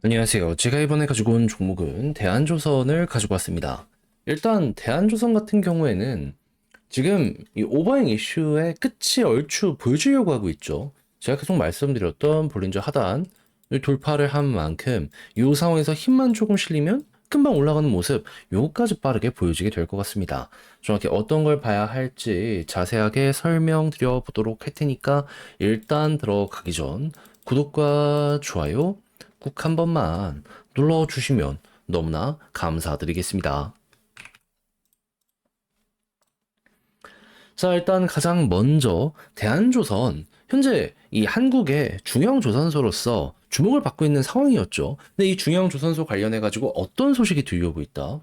안녕하세요. 제가 이번에 가지고 온 종목은 대한조선을 가지고 왔습니다. 일단 대한조선 같은 경우에는 지금 이 오버행 이슈의 끝이 얼추 보여주려고 하고 있죠. 제가 계속 말씀드렸던 볼린저 하단 돌파를 한 만큼 이 상황에서 힘만 조금 실리면 금방 올라가는 모습, 요거까지 빠르게 보여지게 될 것 같습니다. 정확히 어떤 걸 봐야 할지 자세하게 설명드려 보도록 할 테니까 일단 들어가기 전 구독과 좋아요 꼭 한 번만 눌러주시면 너무나 감사드리겠습니다. 자, 일단 가장 먼저 대한조선, 현재 이 한국의 중형 조선소로서 주목을 받고 있는 상황이었죠. 근데 이 중형 조선소 관련해가지고 어떤 소식이 들려오고 있다?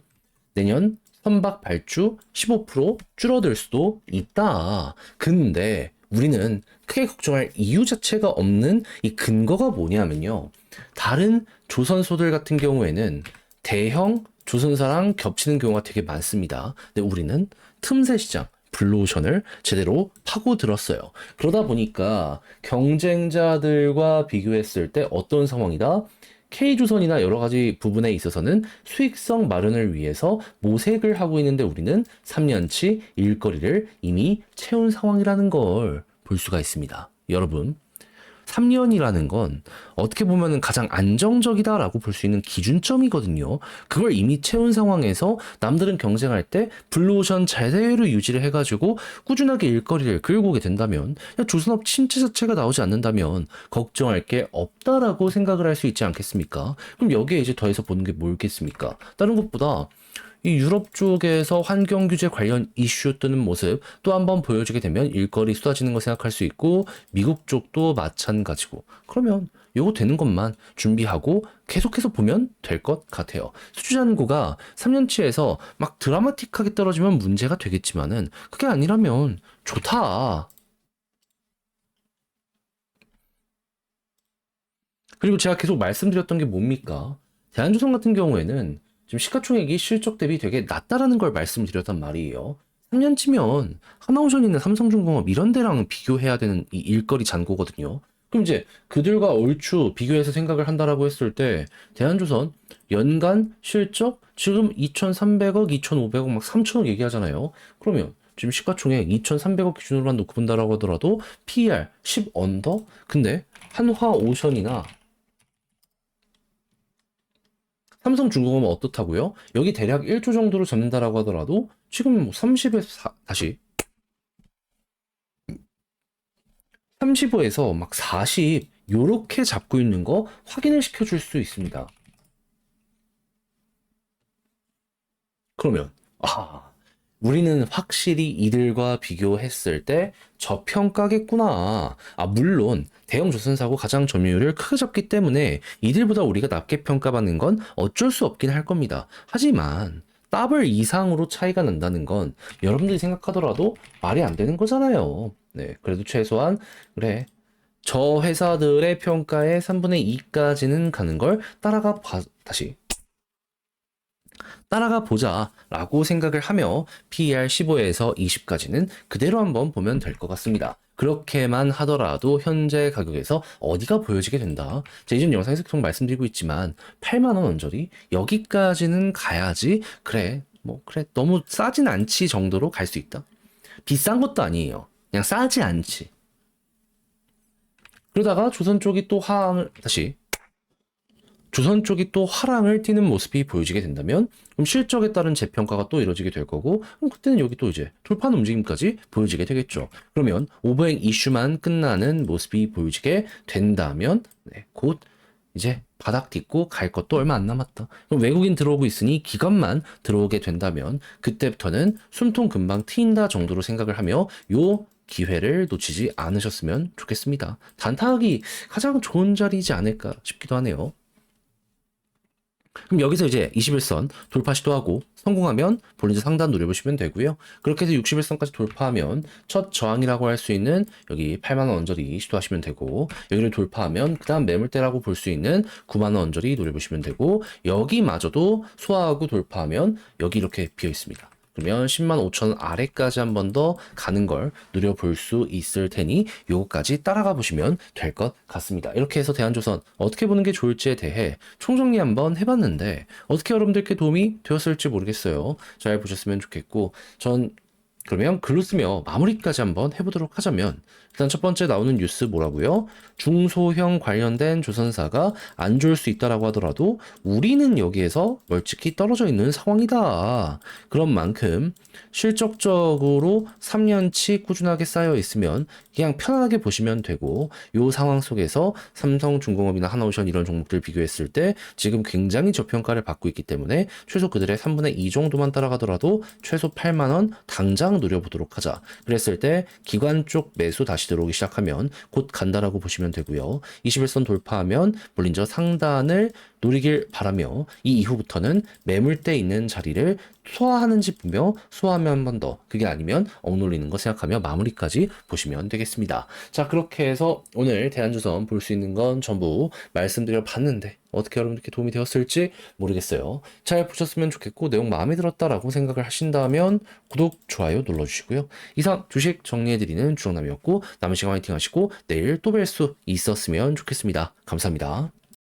내년 선박 발주 15% 줄어들 수도 있다. 근데 우리는 크게 걱정할 이유 자체가 없는 이 근거가 뭐냐면요. 다른 조선소들 같은 경우에는 대형 조선사랑 겹치는 경우가 되게 많습니다. 근데 우리는 틈새 시장, 블루오션을 제대로 파고들었어요. 그러다 보니까 경쟁자들과 비교했을 때 어떤 상황이다? K조선이나 여러 가지 부분에 있어서는 수익성 마련을 위해서 모색을 하고 있는데 우리는 3년치 일거리를 이미 채운 상황이라는 걸 볼 수가 있습니다. 여러분, 3년이라는 건 어떻게 보면은 가장 안정적이다라고 볼 수 있는 기준점이거든요. 그걸 이미 채운 상황에서 남들은 경쟁할 때 블루오션 제대로 유지를 해가지고 꾸준하게 일거리를 끌고 오게 된다면 조선업 침체 자체가 나오지 않는다면 걱정할 게 없다라고 생각을 할 수 있지 않겠습니까? 그럼 여기에 이제 더해서 보는 게 뭘겠습니까? 다른 것보다 이 유럽 쪽에서 환경 규제 관련 이슈 뜨는 모습 또 한 번 보여주게 되면 일거리 쏟아지는 거 생각할 수 있고 미국 쪽도 마찬가지고 그러면 요거 되는 것만 준비하고 계속해서 보면 될 것 같아요. 수주잔고가 3년치에서 막 드라마틱하게 떨어지면 문제가 되겠지만은 그게 아니라면 좋다. 그리고 제가 계속 말씀드렸던 게 뭡니까? 대한조선 같은 경우에는 지금 시가총액이 실적 대비 되게 낮다라는 걸 말씀드렸단 말이에요. 3년치면 하나오션이나 삼성중공업 이런 데랑 비교해야 되는 이 일거리 잔고거든요. 그럼 이제 그들과 얼추 비교해서 생각을 한다라고 했을 때 대한조선 연간 실적 지금 2,300억, 2,500억, 막 3,000억 얘기하잖아요. 그러면 지금 시가총액 2,300억 기준으로만 놓고 본다라고 하더라도 PER 10 언더? 근데 한화오션이나 삼성중공업은 어떻다고요? 여기 대략 1조 정도로 잡는다라고 하더라도 지금 뭐 30에서 다시 35에서 막 40 요렇게 잡고 있는 거 확인을 시켜줄 수 있습니다. 그러면 우리는 확실히 이들과 비교했을 때 저평가겠구나. 물론 대형 조선사고 가장 점유율을 크게 잡기 때문에 이들보다 우리가 낮게 평가받는 건 어쩔 수 없긴 할 겁니다. 하지만 더블 이상으로 차이가 난다는 건 여러분들이 생각하더라도 말이 안 되는 거잖아요. 네, 그래도 최소한 그래. 저 회사들의 평가의 3분의 2까지는 가는 걸 다시 따라가 보자라고 생각을 하며 PER 15에서 20까지는 그대로 한번 보면 될 것 같습니다. 그렇게만 하더라도 현재 가격에서 어디가 보여지게 된다. 제가 이전 영상에서 계속 말씀드리고 있지만 8만 원 언저리 여기까지는 가야지. 그래, 뭐 그래 너무 싸진 않지 정도로 갈 수 있다. 비싼 것도 아니에요. 그냥 싸지 않지. 그러다가 조선 쪽이 또 하항을 다시 조선 쪽이 또 화랑을 띠는 모습이 보여지게 된다면 그럼 실적에 따른 재평가가 또 이루어지게 될 거고 그럼 그때는 여기 또 이제 돌파하는 움직임까지 보여지게 되겠죠. 그러면 오버행 이슈만 끝나는 모습이 보여지게 된다면 곧 이제 바닥 딛고 갈 것도 얼마 안 남았다. 그럼 외국인 들어오고 있으니 기관만 들어오게 된다면 그때부터는 숨통 금방 트인다 정도로 생각을 하며 요 기회를 놓치지 않으셨으면 좋겠습니다. 단타하기 가장 좋은 자리이지 않을까 싶기도 하네요. 그럼 여기서 이제 21선 돌파 시도하고 성공하면 볼린저 상단 노려보시면 되고요. 그렇게 해서 61선까지 돌파하면 첫 저항이라고 할 수 있는 여기 8만원 언저리 시도하시면 되고 여기를 돌파하면 그 다음 매물대라고 볼 수 있는 9만원 언저리 노려보시면 되고 여기마저도 소화하고 돌파하면 여기 이렇게 비어 있습니다. 그러면 10만 5천 원 아래까지 한 번 더 가는 걸 누려볼 수 있을 테니 요거까지 따라가 보시면 될 것 같습니다. 이렇게 해서 대한조선 어떻게 보는 게 좋을지에 대해 총정리 한번 해봤는데 어떻게 여러분들께 도움이 되었을지 모르겠어요. 잘 보셨으면 좋겠고 전 그러면 글로 쓰며 마무리까지 한번 해보도록 하자면 일단 첫 번째 나오는 뉴스 뭐라고요? 중소형 관련된 조선사가 안 좋을 수 있다라고 하더라도 우리는 여기에서 멀찍이 떨어져 있는 상황이다. 그런 만큼 실적적으로 3년치 꾸준하게 쌓여 있으면 그냥 편안하게 보시면 되고 이 상황 속에서 삼성중공업이나 하나오션 이런 종목들 비교했을 때 지금 굉장히 저평가를 받고 있기 때문에 최소 그들의 3분의 2 정도만 따라가더라도 최소 8만 원 당장 노려보도록 하자. 그랬을 때 기관 쪽 매수 다시 들어오기 시작하면 곧 간다라고 보시면 되고요. 21선 돌파하면 볼린저 상단을 노리길 바라며 이 이후부터는 매물대 있는 자리를 소화하는지 보며 소화하면 한 번 더 그게 아니면 억눌리는 거 생각하며 마무리까지 보시면 되겠습니다. 자 그렇게 해서 오늘 대한조선 볼 수 있는 건 전부 말씀드려 봤는데 어떻게 여러분들께 도움이 되었을지 모르겠어요. 잘 보셨으면 좋겠고 내용 마음에 들었다라고 생각을 하신다면 구독, 좋아요 눌러주시고요. 이상 주식 정리해드리는 주영남이었고 남은 시간 화이팅 하시고 내일 또 뵐 수 있었으면 좋겠습니다. 감사합니다.